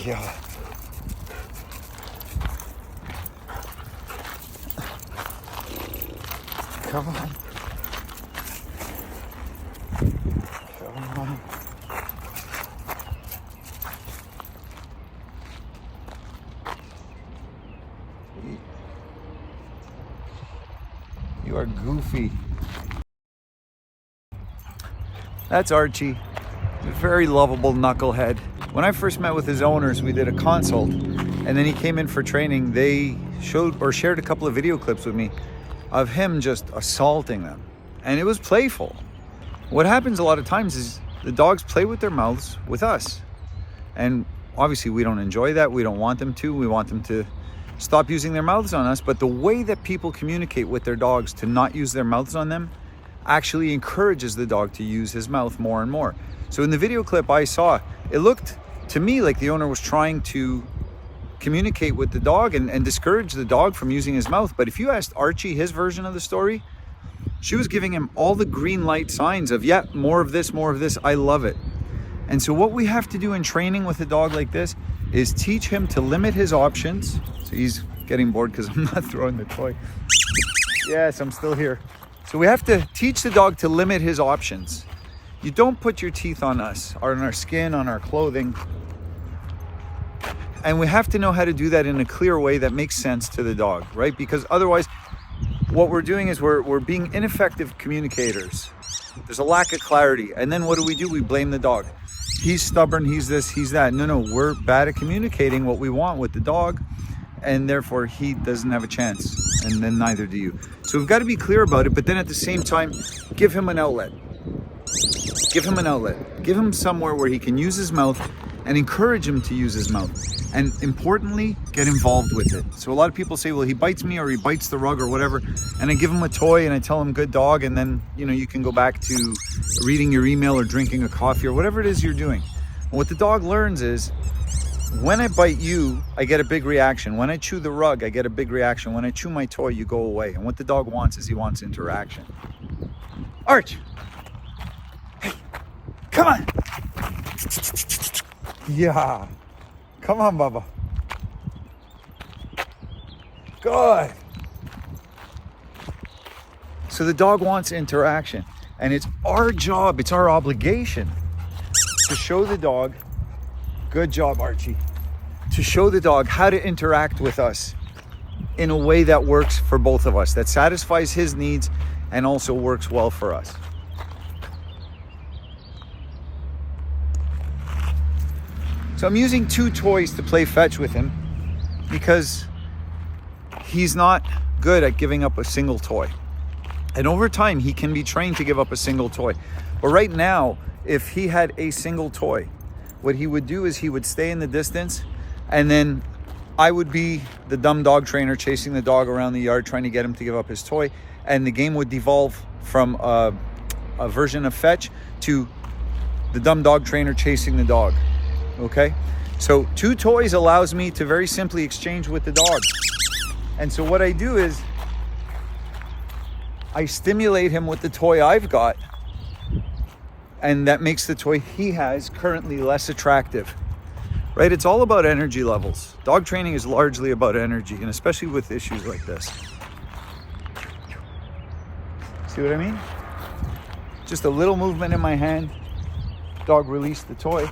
Yeah. Come on. Come on. You are goofy. That's Archie. A very lovable knucklehead. When I first met with his owners, we did a consult, and then he came in for training. They showed or shared a couple of video clips with me of him just assaulting them. And it was playful. What happens a lot of times is the dogs play with their mouths with us. And obviously we don't enjoy that. We don't want them to. We want them to stop using their mouths on us. But the way that people communicate with their dogs to not use their mouths on them actually encourages the dog to use his mouth more and more. So in the video clip I saw, it looked to me like the owner was trying to communicate with the dog and discourage the dog from using his mouth. But if you asked Archie his version of the story, she was giving him all the green light signs of, yeah, more of this, I love it. And so what we have to do in training with a dog like this is teach him to limit his options. So he's getting bored because I'm not throwing the toy. Yes, I'm still here. So we have to teach the dog to limit his options. You don't put your teeth on us, or on our skin, on our clothing. And we have to know how to do that in a clear way that makes sense to the dog, right? Because otherwise, what we're doing is we're being ineffective communicators. There's a lack of clarity. And then what do? We blame the dog. He's stubborn, he's this, he's that. No, we're bad at communicating what we want with the dog, and therefore he doesn't have a chance, and then neither do you. So we've got to be clear about it, but then at the same time, give him an outlet. Give him an outlet. Give him somewhere where he can use his mouth and encourage him to use his mouth. And importantly, get involved with it. So a lot of people say, well, he bites me or he bites the rug or whatever, and I give him a toy and I tell him good dog, and then you can go back to reading your email or drinking a coffee or whatever it is you're doing. And what the dog learns is, when I bite you, I get a big reaction. When I chew the rug, I get a big reaction. When I chew my toy, you go away. And what the dog wants is he wants interaction. Arch! Hey, come on! Yeah. Come on, Bubba. Good. So the dog wants interaction. And it's our job, it's our obligation to show the dog, good job, Archie, to show the dog how to interact with us in a way that works for both of us, that satisfies his needs and also works well for us. So I'm using 2 toys to play fetch with him because he's not good at giving up a single toy. And over time, he can be trained to give up a single toy. But right now, if he had a single toy, what he would do is he would stay in the distance, and then I would be the dumb dog trainer chasing the dog around the yard trying to get him to give up his toy, and the game would devolve from a version of fetch to the dumb dog trainer chasing the dog. Okay? So 2 toys allows me to very simply exchange with the dog. And so what I do is I stimulate him with the toy I've got, and that makes the toy he has currently less attractive, right? It's all about energy levels. Dog training is largely about energy, and especially with issues like this. See what I mean? Just a little movement in my hand, dog released the toy,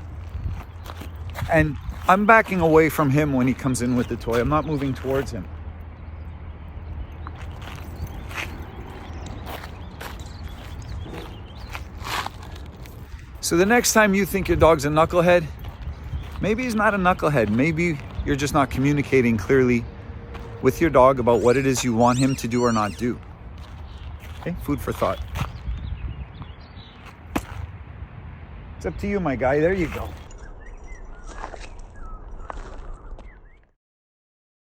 and I'm backing away from him when he comes in with the toy. I'm not moving towards him. So the next time you think your dog's a knucklehead, maybe he's not a knucklehead. Maybe you're just not communicating clearly with your dog about what it is you want him to do or not do. Okay, food for thought. It's up to you, my guy. There you go.